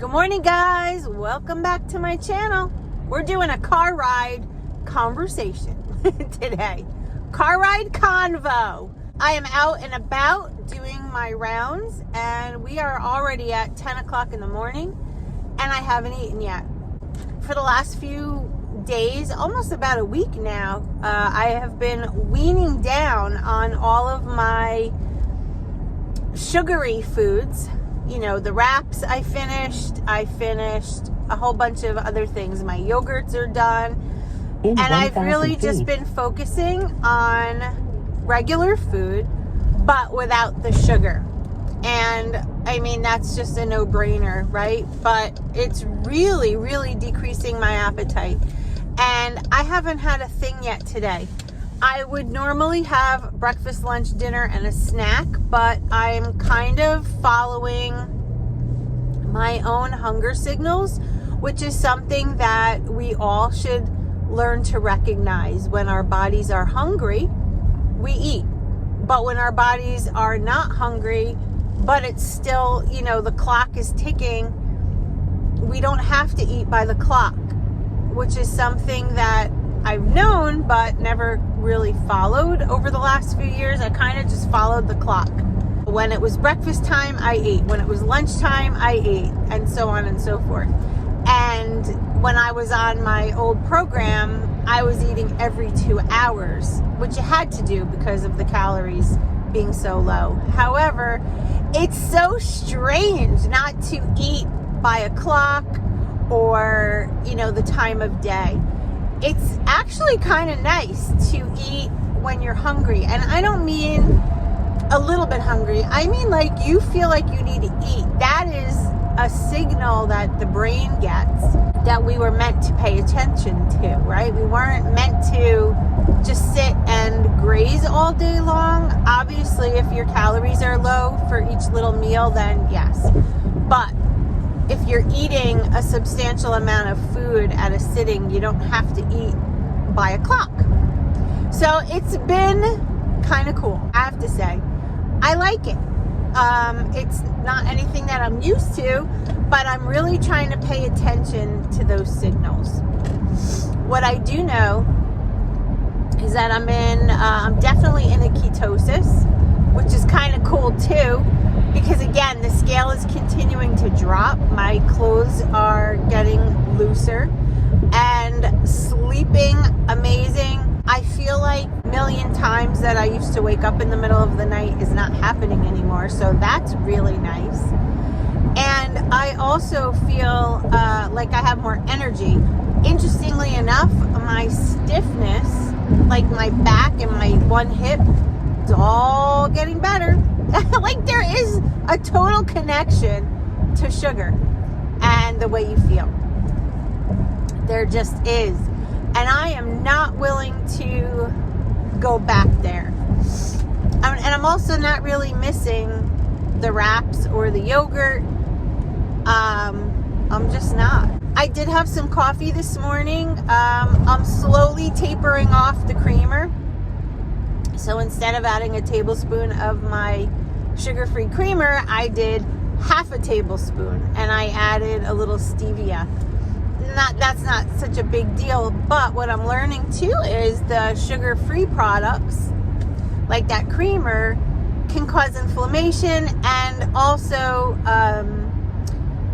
Good morning, guys. Welcome back to my channel. We're doing a car ride conversation today. Car ride convo. I am out and about doing my rounds, and we are already at 10 o'clock in the morning, and I haven't eaten yet. For the last few days, almost about a week now, I have been weaning down on all of my sugary foods. You know, the wraps I finished a whole bunch of other things. My yogurts are done. And I've really just been focusing on regular food, but without the sugar. And I mean, that's just a no-brainer, right? But it's really, really decreasing my appetite. And I haven't had a thing yet today. I would normally have breakfast, lunch, dinner, and a snack, but I'm kind of following my own hunger signals, which is something that we all should learn to recognize. When our bodies are hungry, we eat. But when our bodies are not hungry, but it's still, you know, the clock is ticking, we don't have to eat by the clock, which is something that I've known but never really followed over the last few years. I kind of just followed the clock. When it was breakfast time, I ate. When it was lunchtime, I ate, and so on and so forth. And when I was on my old program, I was eating every 2 hours, which you had to do because of the calories being so low. However, it's so strange not to eat by a clock or, you know, the time of day. It's actually kind of nice to eat when you're hungry. And I don't mean a little bit hungry. I mean like you feel like you need to eat. That is a signal that the brain gets that we were meant to pay attention to, right? We weren't meant to just sit and graze all day long. Obviously, if your calories are low for each little meal, then yes. But if you're eating a substantial amount of food at a sitting, you don't have to eat by a clock. So it's been kind of cool, I have to say. I like it. It's not anything that I'm used to, but I'm really trying to pay attention to those signals. What I do know is that I'm definitely in a ketosis, which is kind of cool too. Because again, the scale is continuing to drop. My clothes are getting looser and sleeping amazing. I feel like a million times that I used to wake up in the middle of the night is not happening anymore. So that's really nice. And I also feel like I have more energy. Interestingly enough, my stiffness, like my back and my one hip, it's all getting better. Like there is a total connection to sugar and the way you feel. There just is. And I am not willing to go back there. And I'm also not really missing the wraps or the yogurt. I'm just not. I did have some coffee this morning. I'm slowly tapering off the creamer. So instead of adding a tablespoon of my sugar-free creamer, I did half a tablespoon, and I added a little stevia. That's not such a big deal, but what I'm learning too is the sugar-free products, like that creamer, can cause inflammation, and also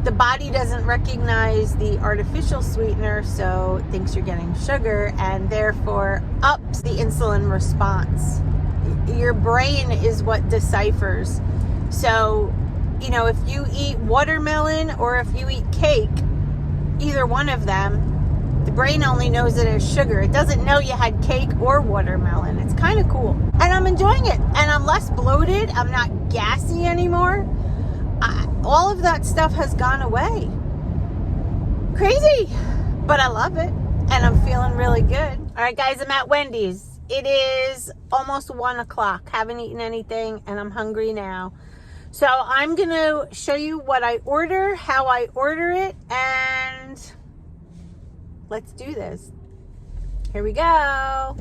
the body doesn't recognize the artificial sweetener, so it thinks you're getting sugar, and therefore ups the insulin response. Your brain is what deciphers. So, you know, if you eat watermelon or if you eat cake, either one of them, the brain only knows it as sugar. It doesn't know you had cake or watermelon. It's kind of cool. And I'm enjoying it. And I'm less bloated. I'm not gassy anymore. All of that stuff has gone away. Crazy. But I love it. And I'm feeling really good. All right, guys, I'm at Wendy's. It is almost 1 o'clock. Haven't eaten anything, and I'm hungry now. So I'm going to show you what I order, how I order it, and let's do this. Here we go.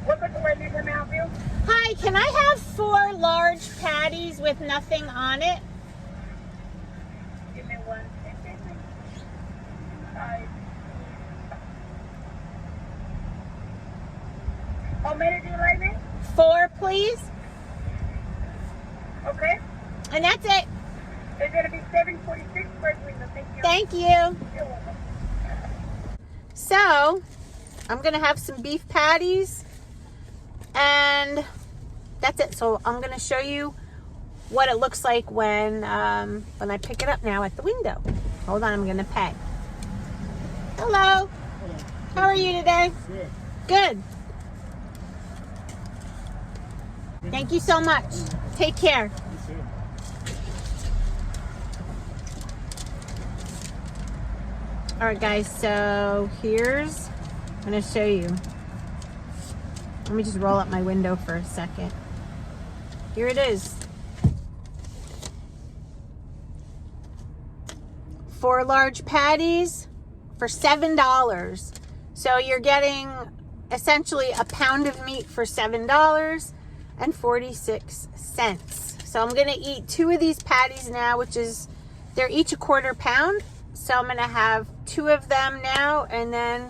Hi, can I have 4 large patties with nothing on it? Give me 1 second. How many do you like me? 4, please. Okay. And that's it. It's going to be $7.46 per window. Thank you. Thank you. You're welcome. So, I'm going to have some beef patties. And that's it. So, I'm going to show you what it looks like when I pick it up now at the window. Hold on, I'm going to pay. Hello. How are you today? Good. Thank you so much. Take care. All right, guys, so here's, I'm going to show you. Let me just roll up my window for a second. Here it is. 4 large patties for $7. So you're getting essentially a pound of meat for $7.46. So I'm going to eat 2 of these patties now, which is, they're each a quarter pound. So I'm going to have 2 of them now and then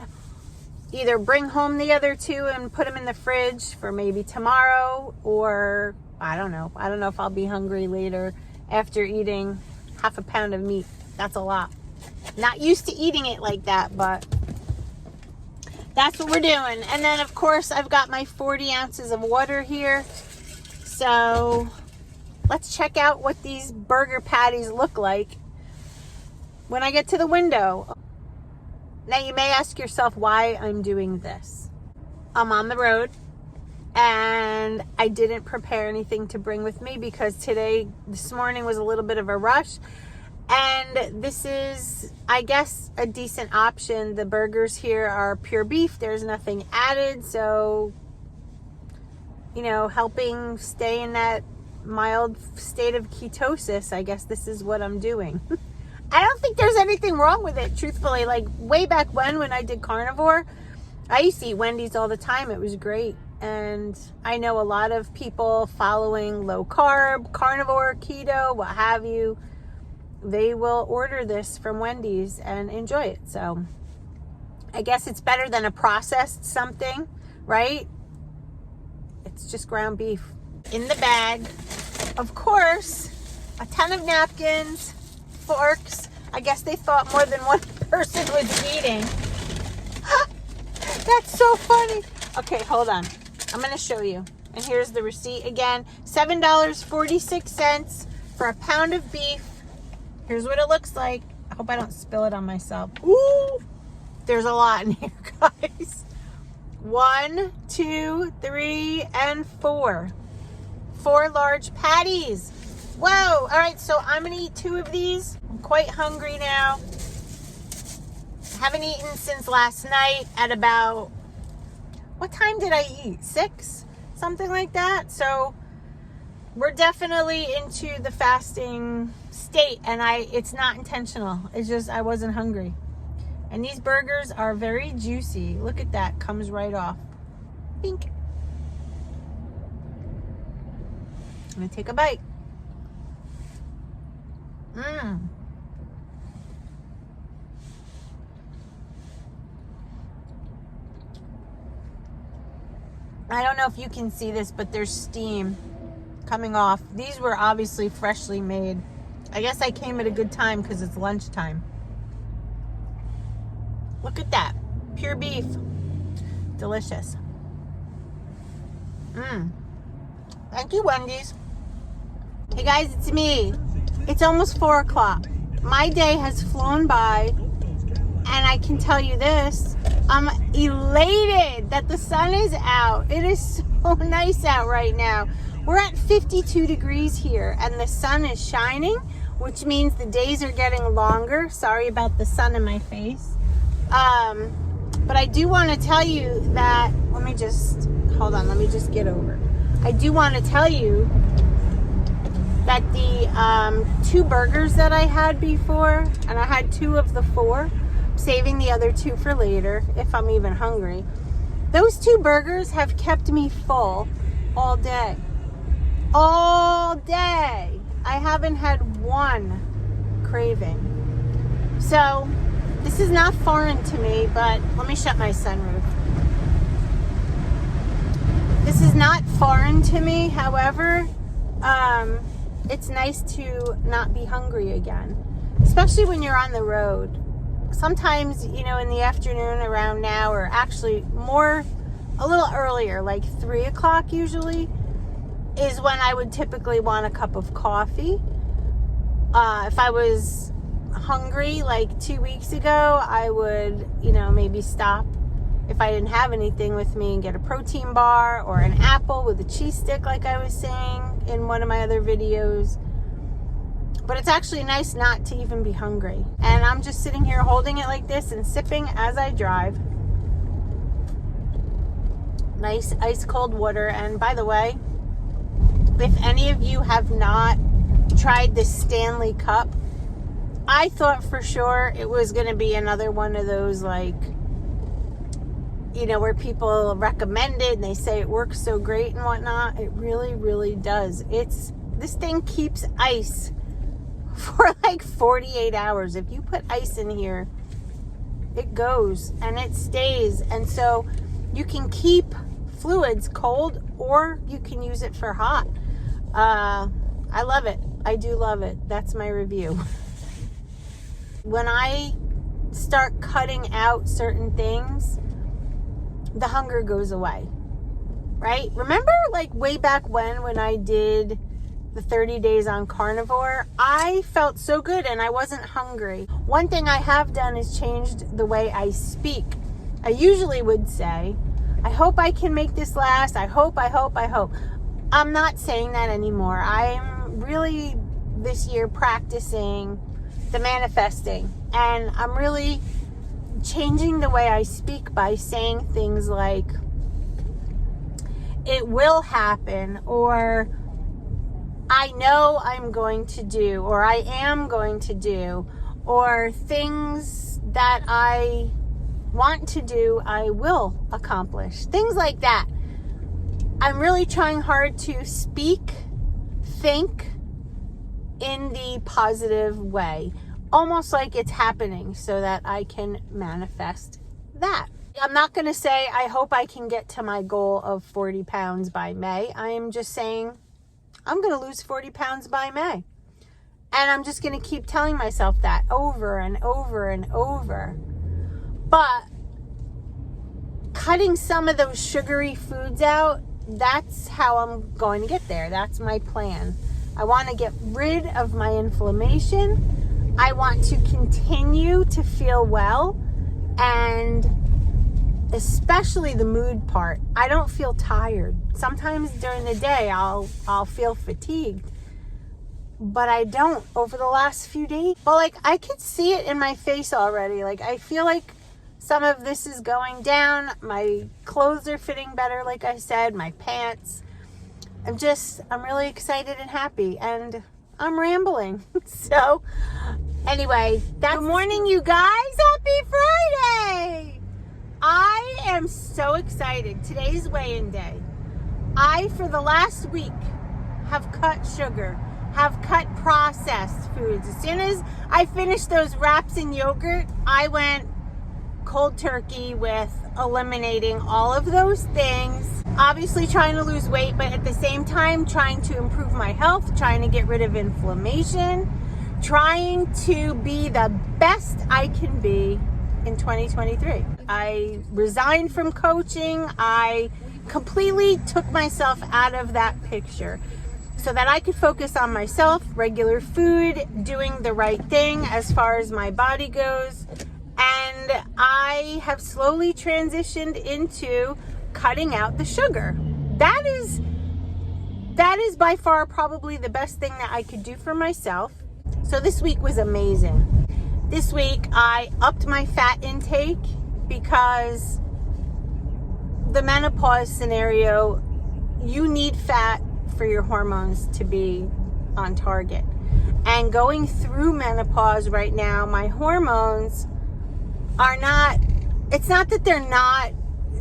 either bring home the other 2 and put them in the fridge for maybe tomorrow, or I don't know. I don't know if I'll be hungry later after eating half a pound of meat. That's a lot. Not used to eating it like that, but that's what we're doing. And then, of course, I've got my 40 ounces of water here. So let's check out what these burger patties look like when I get to the window. Now, you may ask yourself why I'm doing this. I'm on the road, and I didn't prepare anything to bring with me because this morning was a little bit of a rush. And this is, I guess, a decent option. The burgers here are pure beef. There's nothing added. So, you know, helping stay in that mild state of ketosis, I guess this is what I'm doing. I don't think there's anything wrong with it, truthfully. Like, way back when I did carnivore, I used to eat Wendy's all the time. It was great. And I know a lot of people following low carb, carnivore, keto, what have you. They will order this from Wendy's and enjoy it. So I guess it's better than a processed something, right? It's just ground beef in the bag. Of course, a ton of napkins, forks. I guess they thought more than one person was eating. That's so funny. Okay, hold on. I'm going to show you. And here's the receipt again. $7.46 for a pound of beef. Here's what it looks like. I hope I don't spill it on myself. Ooh, there's a lot in here, guys. 1, 2, 3, and 4. 4 large patties. Whoa. All right, so I'm going to eat 2 of these. I'm quite hungry now. Haven't eaten since last night at about, what time did I eat? 6? Something like that. So we're definitely into the fasting state, and it's not intentional. It's just I wasn't hungry. And these burgers are very juicy. Look at that. Comes right off. Pink. I'm going to take a bite. I don't know if you can see this, but there's steam coming off. These were obviously freshly made. I guess I came at a good time because it's lunchtime. Look at that. Pure beef. Delicious. Thank you, Wendy's. Hey guys, it's me. It's almost 4 o'clock. My day has flown by, and I can tell you this. I'm elated that the sun is out. It is so nice out right now. We're at 52 degrees here, and the sun is shining, which means the days are getting longer. Sorry about the sun in my face. But I do want to tell you that, let me just get over. I do want to tell you that the 2 burgers that I had before, and I had 2 of the 4, saving the other 2 for later if I'm even hungry. Those 2 burgers have kept me full all day. All day. I haven't had one craving. So, this is not foreign to me, but let me shut my sunroof. This is not foreign to me, however, it's nice to not be hungry again, especially when you're on the road. Sometimes, in the afternoon around now, or actually a little earlier, like 3 o'clock usually, is when I would typically want a cup of coffee. If I was hungry like 2 weeks ago, I would, maybe stop if I didn't have anything with me and get a protein bar or an apple with a cheese stick, like I was saying in one of my other videos. But it's actually nice not to even be hungry. And I'm just sitting here holding it like this and sipping as I drive. Nice ice cold water. And by the way, if any of you have not tried this Stanley Cup, I thought for sure it was going to be another one of those, like, where people recommend it and they say it works so great and whatnot. It really, really does. This thing keeps ice for like 48 hours. If you put ice in here, it goes and it stays. And so you can keep fluids cold or you can use it for hot. I love it. I do love it. That's my review. When I start cutting out certain things, the hunger goes away, right? Remember, like, way back when I did the 30 days on carnivore, I felt so good and I wasn't hungry. One thing I have done is changed the way I speak. I usually would say, I hope I can make this last. I hope. I'm not saying that anymore. I'm really this year practicing the manifesting, and I'm really changing the way I speak by saying things like, it will happen, or I know I'm going to do, or I am going to do, or things that I want to do, I will accomplish. Things like that. I'm really trying hard to think in the positive way. Almost like it's happening so that I can manifest that. I'm not going to say, I hope I can get to my goal of 40 pounds by May. I am just saying, I'm going to lose 40 pounds by May. And I'm just going to keep telling myself that over and over and over. But cutting some of those sugary foods out, that's how I'm going to get there. That's my plan. I want to get rid of my inflammation. I want to continue to feel well, and especially the mood part. I don't feel tired. Sometimes during the day I'll feel fatigued, but I don't over the last few days. But like, I could see it in my face already. Like, I feel like some of this is going down. My clothes are fitting better, like I said, my pants. I'm really excited and happy, and I'm rambling. So anyway, good morning, you guys. Happy Friday. I am so excited. Today's weigh-in day. I, for the last week, have cut sugar, have cut processed foods. As soon as I finished those wraps in yogurt, I went cold turkey with eliminating all of those things. Obviously trying to lose weight, but at the same time trying to improve my health, trying to get rid of inflammation, trying to be the best I can be in 2023. I resigned from coaching. I completely took myself out of that picture so that I could focus on myself, regular food, doing the right thing as far as my body goes. And I have slowly transitioned into cutting out the sugar. That is by far probably the best thing that I could do for myself. So this week was amazing. This week I upped my fat intake because the menopause scenario, you need fat for your hormones to be on target. And going through menopause right now, my hormones are not, it's not that they're not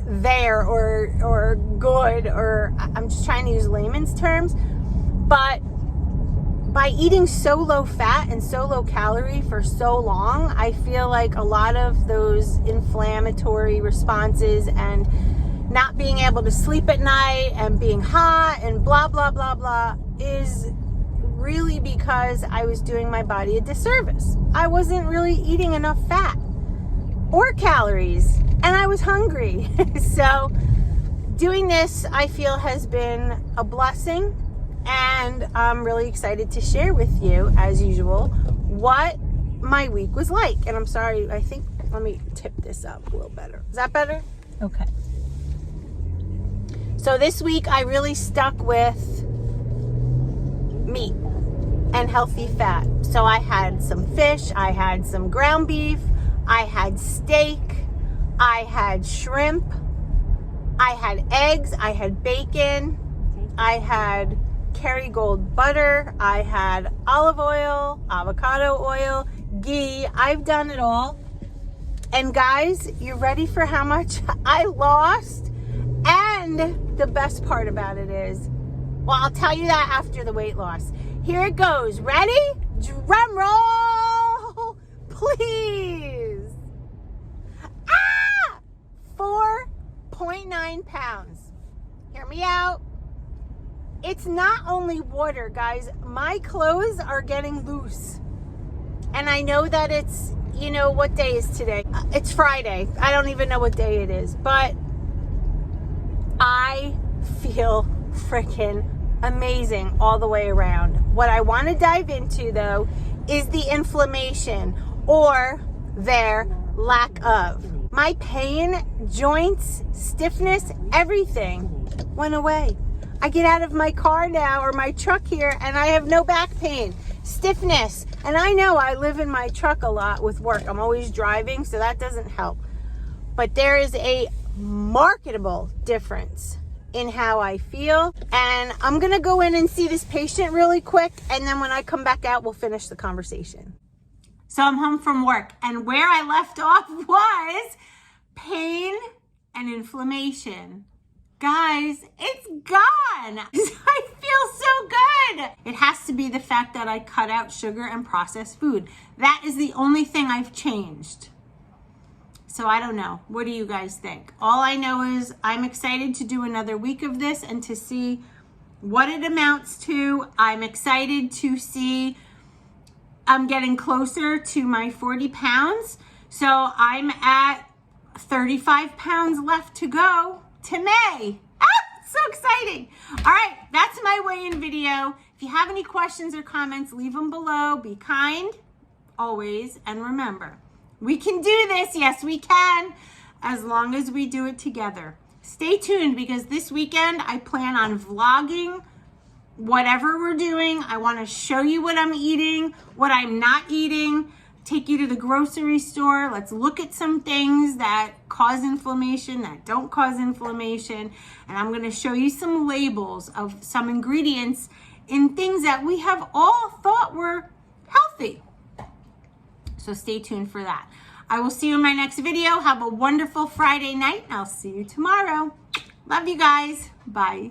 there or good, or I'm just trying to use layman's terms. But by eating so low fat and so low calorie for so long, I feel like a lot of those inflammatory responses and not being able to sleep at night and being hot and blah, blah, blah, blah is really because I was doing my body a disservice. I wasn't really eating enough fat or calories, and I was hungry. So doing this, I feel, has been a blessing. And I'm really excited to share with you, as usual, what my week was like. And I'm sorry, I think, let me tip this up a little better. Is that better? Okay. So this week I really stuck with meat and healthy fat. So I had some fish, I had some ground beef, I had steak, I had shrimp, I had eggs, I had bacon, I had Kerrygold butter, I had olive oil, avocado oil, ghee. I've done it all. And guys, you ready for how much I lost? And the best part about it is, well, I'll tell you that after the weight loss. Here it goes. Ready? Drum roll, please. 4.9 pounds. Hear me out. It's not only water, guys. My clothes are getting loose. And I know that it's, you know, what day is today? It's Friday. I don't even know what day it is. But I feel freaking amazing all the way around. What I want to dive into, though, is the inflammation or their lack of. My pain, joints, stiffness, everything went away. I get out of my car now, or my truck here, and I have no back pain, stiffness. And I know I live in my truck a lot with work. I'm always driving, so that doesn't help. But there is a marketable difference in how I feel. And I'm going to go in and see this patient really quick. And then when I come back out, we'll finish the conversation. So I'm home from work, and where I left off was pain and inflammation. Guys, it's gone. I feel so good. It has to be the fact that I cut out sugar and processed food. That is the only thing I've changed. So I don't know. What do you guys think? All I know is I'm excited to do another week of this and to see what it amounts to. I'm excited to see I'm getting closer to my 40 pounds. So I'm at 35 pounds left to go to May. So exciting. All right, that's my weigh-in video. If you have any questions or comments, leave them below. Be kind, always, and remember, we can do this. Yes, we can, as long as we do it together. Stay tuned, because this weekend I plan on vlogging whatever we're doing. I want to show you what I'm eating, what I'm not eating, take you to the grocery store. Let's look at some things that cause inflammation, that don't cause inflammation. And I'm going to show you some labels of some ingredients in things that we have all thought were healthy. So stay tuned for that. I will see you in my next video. Have a wonderful Friday night, and I'll see you tomorrow. Love you guys. Bye.